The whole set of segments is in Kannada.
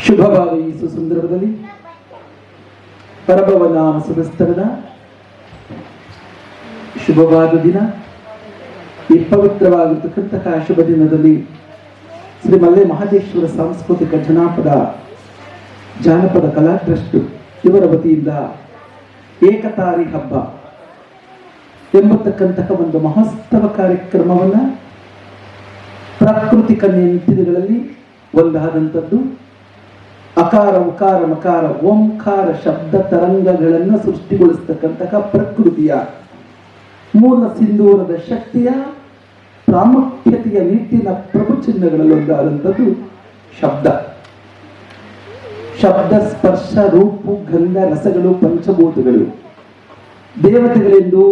ಶುಭವಾದ ಈ ಸುಸಂದರ್ಭದಲ್ಲಿ ಪರಭವನಾಮ ಸಂವತ್ಸರದ ಶುಭವಾದ ದಿನ, ಈ ಪವಿತ್ರವಾಗಿರ್ತಕ್ಕಂತಹ ಶುಭ ದಿನದಲ್ಲಿ ಶ್ರೀ ಮಲ್ಲೆ ಮಹದೇಶ್ವರ ಸಾಂಸ್ಕೃತಿಕ ಜಾನಪದ ಕಲಾ ಟ್ರಸ್ಟ್ ಇವರ ವತಿಯಿಂದ ಏಕತಾರಿ ಹಬ್ಬ ಎಂಬತಕ್ಕಂತಹ ಒಂದು ಮಹೋತ್ಸವ ಕಾರ್ಯಕ್ರಮವನ್ನು ಪ್ರಾಕೃತಿಕ ನಿಯಂತ್ರಣಗಳಲ್ಲಿ ಒಂದಾದಂಥದ್ದು ಅಕಾರ ಉಕಾರ ಮಕಾರ ಓಂಕಾರ ಶಬ್ದ ತರಂಗಗಳನ್ನು ಸೃಷ್ಟಿಗೊಳಿಸತಕ್ಕಂತಹ ಪ್ರಕೃತಿಯ ಮೂಲ ಸಿಂಧೂರದ ಶಕ್ತಿಯ ಪ್ರಾಮುಖ್ಯತೆಯ ನಿಟ್ಟಿನ ಪ್ರಭು ಚಿಹ್ನೆಗಳಲ್ಲಿ ಒಂದಾದಂಥದ್ದು ಶಬ್ದ. ಶಬ್ದ ಸ್ಪರ್ಶ ರೂಪು ಗಂಧ ರಸಗಳು ಪಂಚಭೂತಗಳು. ದೇವತೆಗಳೆಂದು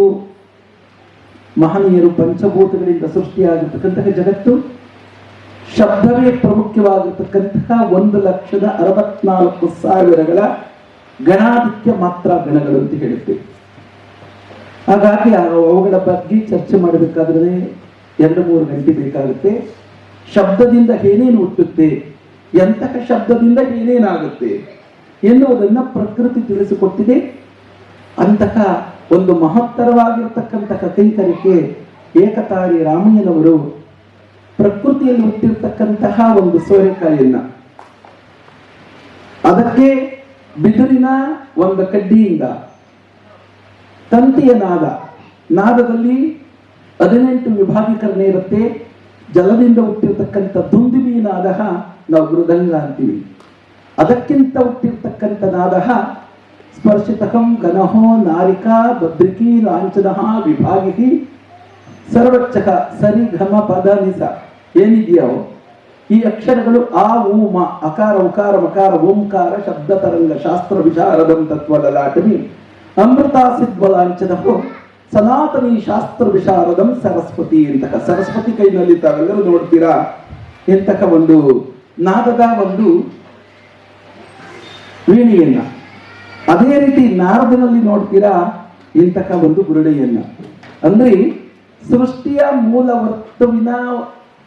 ಮಹನೀಯರು ಪಂಚಭೂತಗಳಿಂದ ಸೃಷ್ಟಿಯಾಗಿರ್ತಕ್ಕಂತಹ ಜಗತ್ತು ಶಬ್ದವೇ ಪ್ರಮುಖವಾಗಿರ್ತಕ್ಕಂತಹ 1,64,000 ಗಣಾಧಿಕ್ಯ ಮಾತ್ರ ಗಣಗಳು ಅಂತ ಹೇಳುತ್ತೇವೆ. ಹಾಗಾಗಿ ಅವುಗಳ ಬಗ್ಗೆ ಚರ್ಚೆ ಮಾಡಬೇಕಾದ್ರೆ 2-3 ಗಂಟೆ ಬೇಕಾಗುತ್ತೆ. ಶಬ್ದದಿಂದ ಏನೇನು ಹುಟ್ಟುತ್ತೆ, ಎಂತಹ ಶಬ್ದದಿಂದ ಏನೇನಾಗುತ್ತೆ ಎನ್ನುವುದನ್ನ ಪ್ರಕೃತಿ ತಿಳಿಸಿಕೊಟ್ಟಿದೆ. ಅಂತಹ ಒಂದು ಮಹತ್ತರವಾಗಿರ್ತಕ್ಕಂತಹ ಕೈಕರಿಕೆ ಏಕತಾರಿ ರಾಮಯ್ಯನವರು ಪ್ರಕೃತಿಯಲ್ಲಿ ಹುಟ್ಟಿರ್ತಕ್ಕಂತಹ ಒಂದು ಸೋರೆಕಾಯಿಯನ್ನ ಅದಕ್ಕೆ ಬಿದಿರಿನ ಒಂದು ಕಡ್ಡಿಯಿಂದ ತಂತಿಯ ನಾದದಲ್ಲಿ 18 ವಿಭಾಗೀಕರಣ ಇರುತ್ತೆ. ಜಲದಿಂದ ಹುಟ್ಟಿರ್ತಕ್ಕಂಥ ದುಂದಿಬಿ ನಾದ ನಾವು ಮೃದಂಗ ಅಂತೀವಿ. ಅದಕ್ಕಿಂತ ಹುಟ್ಟಿರ್ತಕ್ಕಂಥ ನಾದ ಸ್ಪರ್ಶಿತಕಂ ಗಣಹೋ ನಾರಿಕಾ ಭದ್ರಿಕಿ ಲಾಂಛನಃ ವಿಭಾಗಿ ಸರ್ವಚ್ಚಕ ಸರಿ ಘಮ ಪದ ನಿಸ ಏನಿದೆಯೋ ಈ ಅಕ್ಷರಗಳು ಆ ಊ ಮ ಅಕಾರ ಉಕಾರ ಮಕಾರ ಓಂಕಾರ ಶಬ್ದ ತರಂಗ ಶಾಸ್ತ್ರ ವಿಚಾರದಂ ತತ್ವದಲಾಟವಿ ಅಮೃತಾಸಿದ್ವಲಾಂಚನಹೋ ಸನಾತನಿ ಶಾಸ್ತ್ರ ವಿಶಾರದಂ ಸರಸ್ವತಿ ಇಂತಹ ಸರಸ್ವತಿ ಕೈನಲ್ಲಿ ತಾವೆಲ್ಲರೂ ನೋಡ್ತೀರಾ ಇಂತಹ ಒಂದು ನಾದದ ಒಂದು ವೀಣೆಯನ್ನ. ಅದೇ ರೀತಿ ನಾರದನಲ್ಲಿ ನೋಡ್ತೀರಾ ಇಂತಹ ಒಂದು ಗುರುಡೆಯನ್ನ. ಅಂದ್ರೆ ಸೃಷ್ಟಿಯ ಮೂಲ ವಸ್ತುವಿನ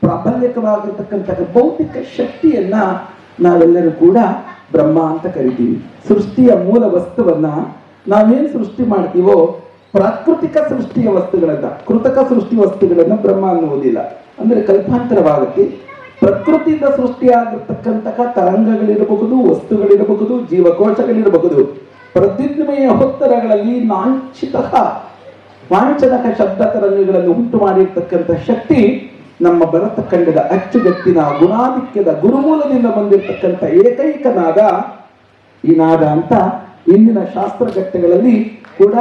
ಪ್ರಾಬಲ್ಯಕವಾಗಿರ್ತಕ್ಕಂತಹ ಭೌತಿಕ ಶಕ್ತಿಯನ್ನ ನಾವೆಲ್ಲರೂ ಕೂಡ ಬ್ರಹ್ಮ ಅಂತ ಕರಿತೀವಿ. ಸೃಷ್ಟಿಯ ಮೂಲ ವಸ್ತುವನ್ನ ನಾವೇನ್ ಸೃಷ್ಟಿ ಮಾಡ್ತೀವೋ ಪ್ರಾಕೃತಿಕ ಸೃಷ್ಟಿಯ ವಸ್ತುಗಳನ್ನ, ಕೃತಕ ಸೃಷ್ಟಿ ವಸ್ತುಗಳನ್ನ ಬ್ರಹ್ಮ ಅನ್ನುವುದಿಲ್ಲ. ಅಂದ್ರೆ ಕಲ್ಪಾಂತರವಾಗುತ್ತೆ. ಪ್ರಕೃತಿಯಿಂದ ಸೃಷ್ಟಿಯಾಗಿರ್ತಕ್ಕಂತಹ ತರಂಗಗಳಿರಬಹುದು, ವಸ್ತುಗಳಿರಬಹುದು, ಜೀವಕೋಶಗಳಿರಬಹುದು. ಪ್ರತಿಜ್ಞೆಯ ಹೊತ್ತರಗಳಲ್ಲಿ ವಾಂಛನಕ ಶಬ್ದ ತರಂಗಗಳನ್ನು ಉಂಟು ಮಾಡಿರ್ತಕ್ಕಂಥ ಶಕ್ತಿ ನಮ್ಮ ಭರತ ಖಂಡದ ಅಚ್ಚುಗಟ್ಟಿನ ಗುಣಾಧಿಕ್ಯದ ಗುರುಮೂಲದಿಂದ ಬಂದಿರತಕ್ಕಂಥ ಏಕೈಕ ನಾದ ಈ ನಾದ ಅಂತ ಇಂದಿನ ಶಾಸ್ತ್ರಘಟ್ಟಗಳಲ್ಲಿ ಕೂಡ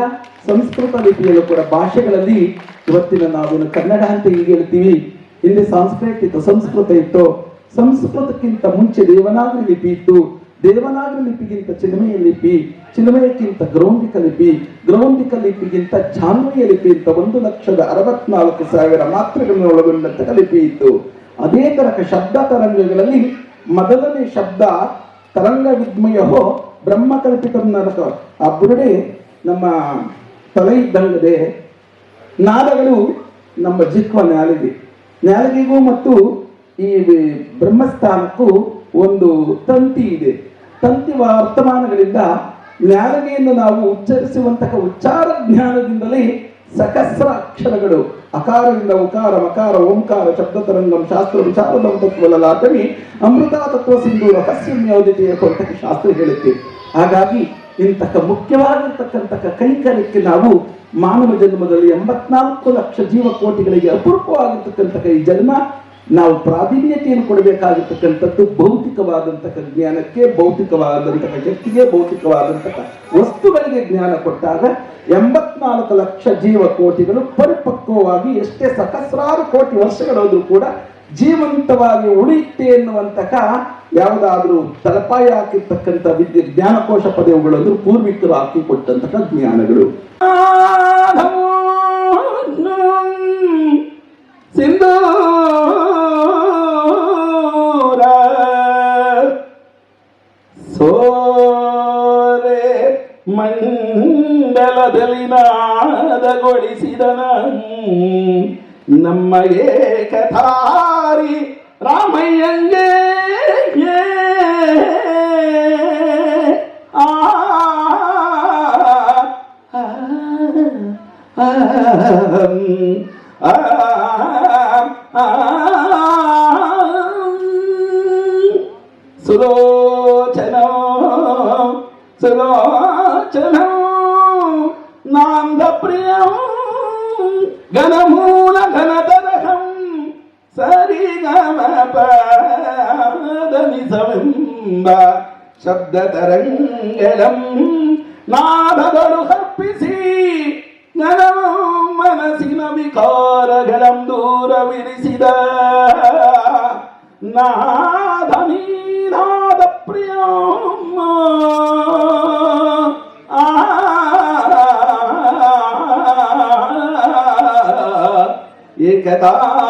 ಸಂಸ್ಕೃತ ಲಿಪಿಯಲ್ಲೂ ಕೂಡ ಭಾಷೆಗಳಲ್ಲಿ ಇವತ್ತಿನ ನಾವು ಕನ್ನಡ ಅಂತ ಹೀಗೆ ಹೇಳ್ತೀವಿ. ಇಲ್ಲಿ ಸಂಸ್ಕೃತ ಇತ್ತು. ಸಂಸ್ಕೃತಕ್ಕಿಂತ ಮುಂಚೆ ದೇವನಾಗರಿ ಲಿಪಿ ಇತ್ತು. ದೇವನಾಗರಿ ಲಿಪಿಗಿಂತ ಚಿನ್ಮಯ ಲಿಪಿ, ಚಿನ್ಮಯಕ್ಕಿಂತ ಗ್ರೌಂಡಿಕ ಲಿಪಿ, ಗ್ರೌಂಡಿಕ ಲಿಪಿಗಿಂತ ಜಾನ್ವಯ ಲಿಪಿ ಅಂತ 1,64,000 ಮಾತ್ರೆಗಳನ್ನು ಒಳಗೊಂಡಂತಹ ಲಿಪಿ ಇತ್ತು. ಅದೇ ತರಹ ಶಬ್ದ ತರಂಗಗಳಲ್ಲಿ ಮೊದಲನೇ ಶಬ್ದ ತರಂಗ ವಿದ್ಮಯಹೋ ಬ್ರಹ್ಮಕಲ್ಪಿತ ಆ ಬುರುಡೆ ನಮ್ಮ ತಲೆ ಇದ್ದಂಗದೆ. ನಾದಗಳು ನಮ್ಮ ಜಿಹ್ವ ನ್ಯಾಲಿಗೆಗೂ ಮತ್ತು ಈ ಬ್ರಹ್ಮಸ್ಥಾನಕ್ಕೂ ಒಂದು ತಂತಿ ಇದೆ. ತಂತಿ ವರ್ತಮಾನಗಳಿಂದ ನ್ಯಾಲಿಗೆಯನ್ನು ನಾವು ಉಚ್ಚರಿಸುವಂತಹ ಉಚ್ಚಾರ ಜ್ಞಾನದಿಂದಲೇ ಸಹಸ್ರ ಅಕ್ಷರಗಳು ಅಕಾರದಿಂದ ಉಕಾರ ಮಕಾರ ಓಂಕಾರ ಶಬ್ದ ತರಂಗಂ ಶಾಸ್ತ್ರ ವಿಚಾರದಂ ತತ್ವಲಲಾಟವಿ ಅಮೃತ ತತ್ವ ಸಿಂಧು ರಹಸ್ಯಂ ಯೋದಿತೆಯ ಕೊರತಕ್ಕೆ ಶಾಸ್ತ್ರ ಹೇಳುತ್ತೆ. ಹಾಗಾಗಿ ಇಂತಹ ಮುಖ್ಯವಾಗಿರ್ತಕ್ಕಂತಹ ಕೈಕರ್ಯಕ್ಕೆ ನಾವು ಮಾನವ ಜನ್ಮದಲ್ಲಿ 84 ಲಕ್ಷ ಜೀವಕೋಟಿಗಳಿಗೆ ಅಪೂರ್ವವಾಗಿರ್ತಕ್ಕಂತಹ ಈ ಜನ್ಮ ನಾವು ಪ್ರಾಧಾನ್ಯತೆಯನ್ನು ಕೊಡಬೇಕಾಗಿರ್ತಕ್ಕಂಥದ್ದು ಭೌತಿಕವಾದಂತಹ ಜ್ಞಾನಕ್ಕೆ, ಭೌತಿಕವಾದಂತಹ ಶಕ್ತಿಗೆ, ಭೌತಿಕವಾದಂತಹ ವಸ್ತುಗಳಿಗೆ ಜ್ಞಾನ ಕೊಟ್ಟಾಗ 84 ಲಕ್ಷ ಜೀವಕೋಟಿಗಳು ಪರಿಪಕ್ವವಾಗಿ ಎಷ್ಟೇ ಸಹಸ್ರಾರು ಕೋಟಿ ವರ್ಷಗಳಾದ್ರೂ ಕೂಡ ಜೀವಂತವಾಗಿ ಉಳಿಯುತ್ತೆ ಎನ್ನುವಂತಹ ಯಾವುದಾದ್ರೂ ತಲಪಾಯ ಹಾಕಿರ್ತಕ್ಕಂಥ ಜ್ಞಾನಕೋಶ ಪದವುಗಳು ಪೂರ್ವಿಕರು ಹಾಕಿಕೊಟ್ಟಂತಹ ಜ್ಞಾನಗಳು. ಸಿಂಧೂರ ಸೋರೆ ಮಂಡಲದಲ್ಲಿ ನಾದಗೊಳಿಸಿದನ ನಮ್ಮ ಏಕತಾರಿ ರಾಮಯ್ಯಂಗೆ ಆ ಸುಲೋಚನೋ ಸುಲೋಚನೋ ನಾಂದ ಪ್ರಿಯ ಘನಮೂಲ ಘನತರಹಂ ಸರಿ ಗಮ ಪದನಿಸವೆಂಬ ಶಬ್ದ ತರಂಗಲಂ ನಾದಗಳು ಹಪ್ಪಿಸಿ ಘನವ ಮನಸ್ಸಿನ ವಿಕಾರಗಳಂ ದೂರವಿರಿಸಿದ ನಾದ ನೀನಾದ ಪ್ರಿಯ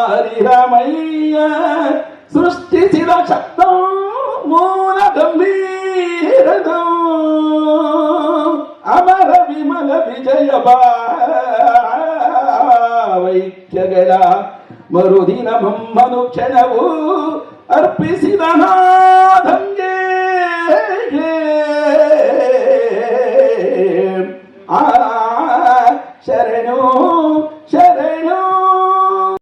ಏಕತಾರಿರಮಯ್ಯ ಸೃಷ್ಟಿಸಿದ ಶಬ್ದ ಮೂಲ ಗಂಭೀರದ ಅಮರ ವಿಮಲ ವಿಜಯ ವೈಕ್ಯಗಳ ಮರುದಿನ ಮಮ್ಮನು ಕ್ಷಣವು ಅರ್ಪಿಸಿದ